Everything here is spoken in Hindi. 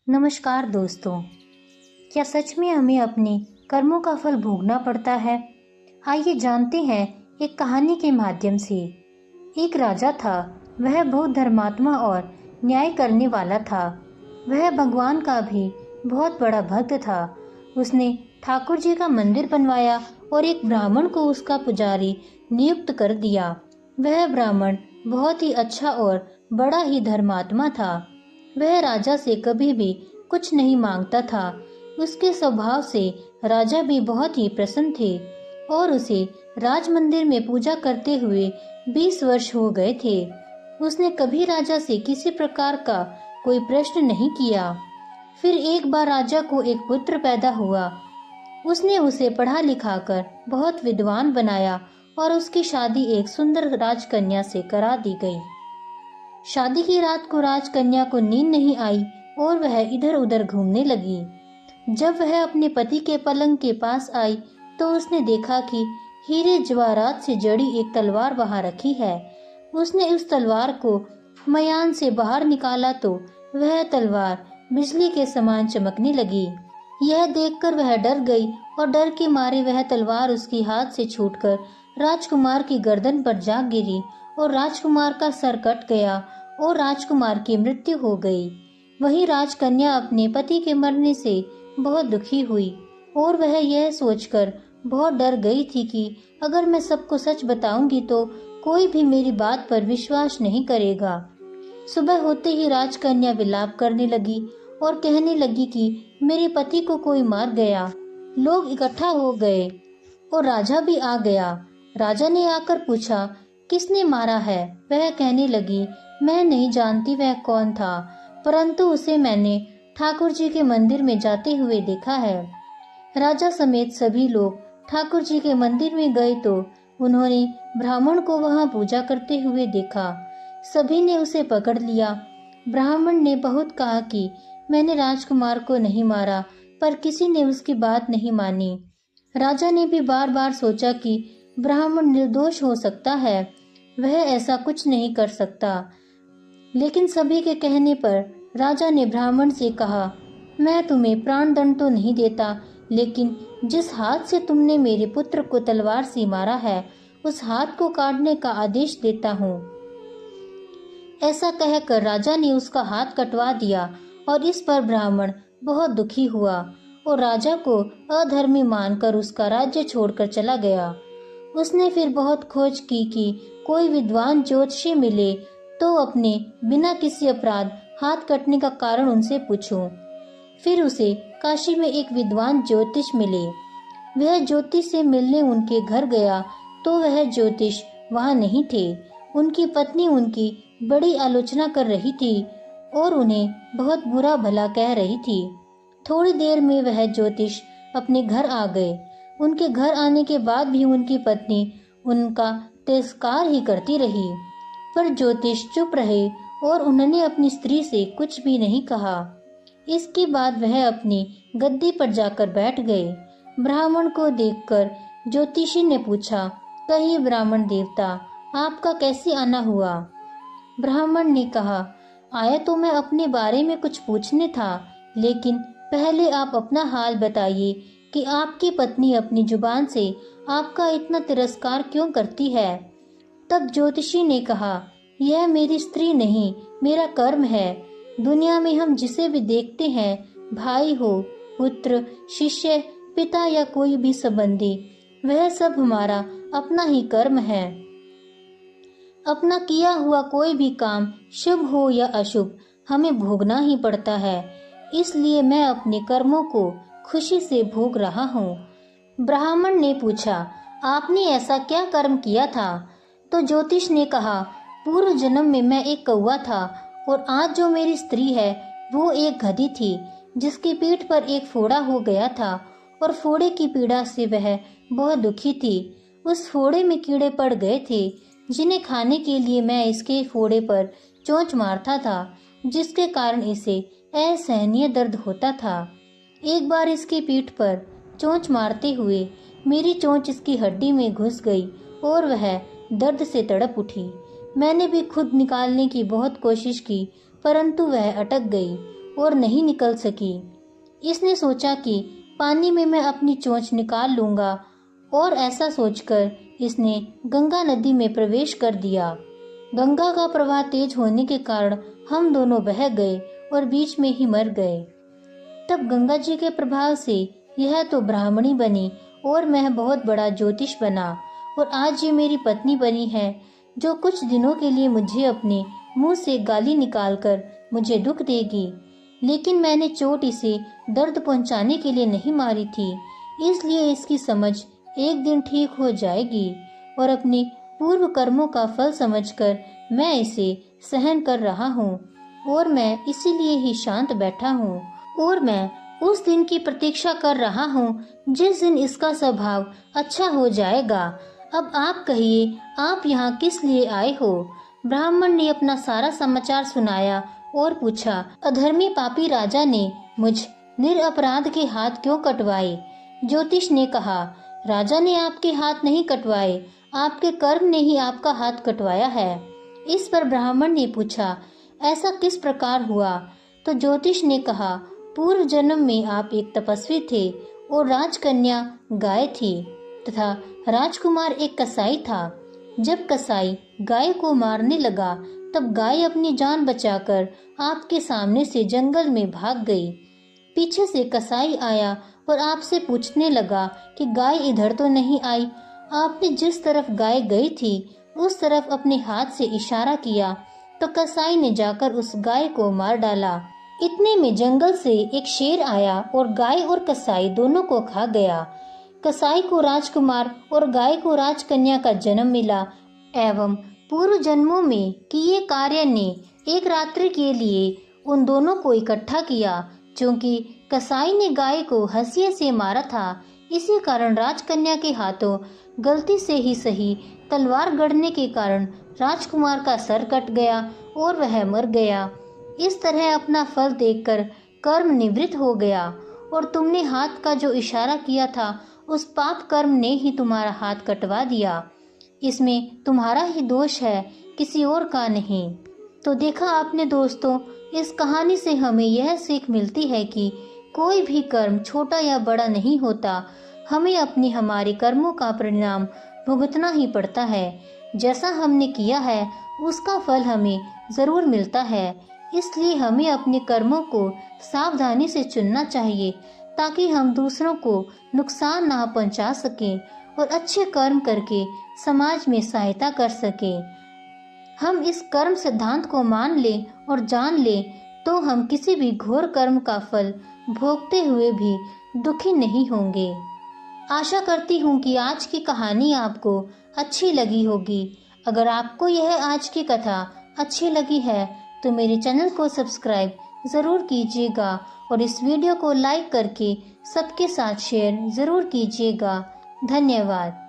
नमस्कार दोस्तों। क्या सच में हमें अपने कर्मों का फल भोगना पड़ता है? आइए जानते हैं एक कहानी के माध्यम से। एक राजा था। वह बहुत धर्मात्मा और न्याय करने वाला था। वह भगवान का भी बहुत बड़ा भक्त था। उसने ठाकुर जी का मंदिर बनवाया और एक ब्राह्मण को उसका पुजारी नियुक्त कर दिया। वह ब्राह्मण बहुत ही अच्छा और बड़ा ही धर्मात्मा था। वह राजा से कभी भी कुछ नहीं मांगता था। उसके स्वभाव से राजा भी बहुत ही प्रसन्न थे और उसे राज मंदिर में पूजा करते हुए 20 वर्ष हो गए थे। उसने कभी राजा से किसी प्रकार का कोई प्रश्न नहीं किया। फिर एक बार राजा को एक पुत्र पैदा हुआ। उसने उसे पढ़ा लिखा कर बहुत विद्वान बनाया और उसकी शादी एक सुंदर राजकन्या से करा दी गई। शादी की रात को राजकन्या को नींद नहीं आई और वह इधर उधर घूमने लगी। जब वह अपने पति के पलंग के पास आई तो उसने देखा कि हीरे जवाहरात से जड़ी एक तलवार वहां रखी है। उसने उस तलवार को मयान से बाहर निकाला तो वह तलवार बिजली के समान चमकने लगी। यह देखकर वह डर गई और डर के मारे वह तलवार उसके हाथ से छूटकर राजकुमार की गर्दन पर जा गिरी और राजकुमार का सर कट गया और राजकुमार की मृत्यु हो गई। वही राजकन्या अपने पति के मरने से बहुत दुखी हुई और वह यह सोचकर बहुत डर गई थी कि अगर मैं सबको सच बताऊंगी तो कोई भी मेरी बात पर विश्वास नहीं करेगा। सुबह होते ही राजकन्या विलाप करने लगी और कहने लगी कि मेरे पति को कोई मार गया। लोग इकट्ठा हो गए और राजा भी आ गया। राजा ने आकर पूछा, किसने मारा है? वह कहने लगी, मैं नहीं जानती वह कौन था, परंतु उसे मैंने ठाकुर जी के मंदिर में जाते हुए देखा है। राजा समेत सभी लोग ठाकुर जी के मंदिर में गए तो उन्होंने ब्राह्मण को वहां पूजा करते हुए देखा। सभी ने उसे पकड़ लिया। ब्राह्मण ने बहुत कहा कि मैंने राजकुमार को नहीं मारा, पर किसी ने उसकी बात नहीं मानी। राजा ने भी बार बार सोचा कि ब्राह्मण निर्दोष हो सकता है, वह ऐसा कुछ नहीं कर सकता। लेकिन सभी के कहने पर राजा ने ब्राह्मण से कहा, मैं तुम्हें प्राण दंड तो नहीं देता, लेकिन जिस हाथ से तुमने मेरे पुत्र को तलवार से मारा है उस हाथ को काटने का आदेश देता हूँ। ऐसा कहकर राजा ने उसका हाथ कटवा दिया और इस पर ब्राह्मण बहुत दुखी हुआ और राजा को अधर्मी मानकर उसका राज्य छोड़कर चला गया। उसने फिर बहुत खोज की कि कोई विद्वान ज्योतिषी मिले तो अपने बिना किसी अपराध हाथ कटने का कारण उनसे पूछूं। फिर उसे काशी में एक विद्वान ज्योतिष मिले। वह ज्योतिष से मिलने उनके घर गया तो वह ज्योतिष वहां नहीं थे। उनकी पत्नी उनकी बड़ी आलोचना कर रही थी और उन्हें बहुत बुरा भला कह रही थी। थोड़ी देर में वह ज्योतिष अपने घर आ गए। उनके घर आने के बाद भी उनकी पत्नी उनका तिरस्कार ही करती रही, पर ज्योतिष चुप रहे और उन्होंने अपनी स्त्री से कुछ भी नहीं कहा। इसके बाद वह अपनी गद्दी पर जाकर बैठ गए। ब्राह्मण को देखकर ज्योतिषी ने पूछा, कहिए ब्राह्मण देवता, आपका कैसे आना हुआ? ब्राह्मण ने कहा, आया तो मैं अपने बारे में कुछ पूछने था, लेकिन पहले आप अपना हाल बताइए कि आपकी पत्नी अपनी जुबान से आपका इतना तिरस्कार क्यों करती है। तब ज्योतिषी ने कहा, यह मेरी स्त्री नहीं, मेरा कर्म है। दुनिया में हम जिसे भी देखते हैं, भाई हो, पुत्र, शिष्य, पिता या कोई भी संबंधी, वह सब हमारा अपना ही कर्म है। अपना किया हुआ कोई भी काम शुभ हो या अशुभ हमें भोगना ही पड़ता है। इसलिए मैं अपने कर्मों को खुशी से भोग रहा हूँ। ब्राह्मण ने पूछा, आपने ऐसा क्या कर्म किया था? तो ज्योतिष ने कहा, पूर्व जन्म में मैं एक कौवा था और आज जो मेरी स्त्री है वो एक गधी थी, जिसकी पीठ पर एक फोड़ा हो गया था और फोड़े की पीड़ा से वह बहुत दुखी थी। उस फोड़े में कीड़े पड़ गए थे, जिन्हें खाने के लिए मैं इसके फोड़े पर चोंच मारता था, जिसके कारण इसे असहनीय दर्द होता था। एक बार इसकी पीठ पर चोंच मारते हुए मेरी चोंच इसकी हड्डी में घुस गई और वह दर्द से तड़प उठी। मैंने भी खुद निकालने की बहुत कोशिश की, परंतु वह अटक गई और नहीं निकल सकी। इसने सोचा कि पानी में मैं अपनी चोंच निकाल लूंगा और ऐसा सोचकर इसने गंगा नदी में प्रवेश कर दिया। गंगा का प्रवाह तेज होने के कारण हम दोनों बह गए और बीच में ही मर गए। तब गंगा जी के प्रभाव से यह तो ब्राह्मणी बनी और मैं बहुत बड़ा ज्योतिष बना और आज ये मेरी पत्नी बनी है, जो कुछ दिनों के लिए मुझे अपने मुंह से गाली निकालकर मुझे दुख देगी। लेकिन मैंने चोट इसे दर्द पहुंचाने के लिए नहीं मारी थी, इसलिए इसकी समझ एक दिन ठीक हो जाएगी और अपने पूर्व कर्मों का फल समझकर मैं इसे सहन कर रहा हूँ और मैं इसीलिए ही शांत बैठा हूँ और मैं उस दिन की प्रतीक्षा कर रहा हूँ जिस दिन इसका स्वभाव अच्छा हो जाएगा। अब आप कहिए, आप यहाँ किस लिए आए हो? ब्राह्मण ने अपना सारा समाचार सुनाया और पूछा, अधर्मी पापी राजा ने मुझ निरपराध के हाथ क्यों कटवाए? ज्योतिष ने कहा, राजा ने आपके हाथ नहीं कटवाए, आपके कर्म ने ही आपका हाथ कटवाया है। इस पर ब्राह्मण ने पूछा, ऐसा किस प्रकार हुआ? तो ज्योतिष ने कहा, पूर्व जन्म में आप एक तपस्वी थे और राजकन्या गाय थी तथा राजकुमार एक कसाई था। जब कसाई गाय को मारने लगा तब गाय अपनी जान बचाकर आपके सामने से जंगल में भाग गई। पीछे से कसाई आया और आपसे पूछने लगा कि गाय इधर तो नहीं आई। आपने जिस तरफ गाय गई थी उस तरफ अपने हाथ से इशारा किया तो कसाई ने जाकर उस गाय को मार डाला। इतने में जंगल से एक शेर आया और गाय और कसाई दोनों को खा गया। कसाई को राजकुमार और गाय को राजकन्या का जन्म मिला एवं पूर्व जन्मों में किए कार्य ने एक रात्रि के लिए उन दोनों को इकट्ठा किया। क्योंकि कसाई ने गाय को हंसिए से मारा था, इसी कारण राजकन्या के हाथों गलती से ही सही तलवार गड़ने के कारण राजकुमार का सर कट गया और वह मर गया। इस तरह अपना फल देखकर कर्म निवृत्त हो गया और तुमने हाथ का जो इशारा किया था उस पाप कर्म ने ही तुम्हारा हाथ कटवा दिया। इसमें तुम्हारा ही दोष है, किसी और का नहीं। तो देखा आपने दोस्तों, इस कहानी से हमें यह सीख मिलती है कि कोई भी कर्म छोटा या बड़ा नहीं होता, हमें अपने हमारे कर्मों का परिणाम भुगतना ही पड़ता है। जैसा हमने किया है उसका फल हमें जरूर मिलता है। इसलिए हमें अपने कर्मों को सावधानी से चुनना चाहिए ताकि हम दूसरों को नुकसान ना पहुंचा सकें और अच्छे कर्म करके समाज में सहायता कर सकें। हम इस कर्म सिद्धांत को मान लें और जान लें तो हम किसी भी घोर कर्म का फल भोगते हुए भी दुखी नहीं होंगे। आशा करती हूँ कि आज की कहानी आपको अच्छी लगी होगी। अगर आपको यह आज की कथा अच्छी लगी है तो मेरे चैनल को सब्सक्राइब ज़रूर कीजिएगा और इस वीडियो को लाइक करके सबके साथ शेयर ज़रूर कीजिएगा। धन्यवाद।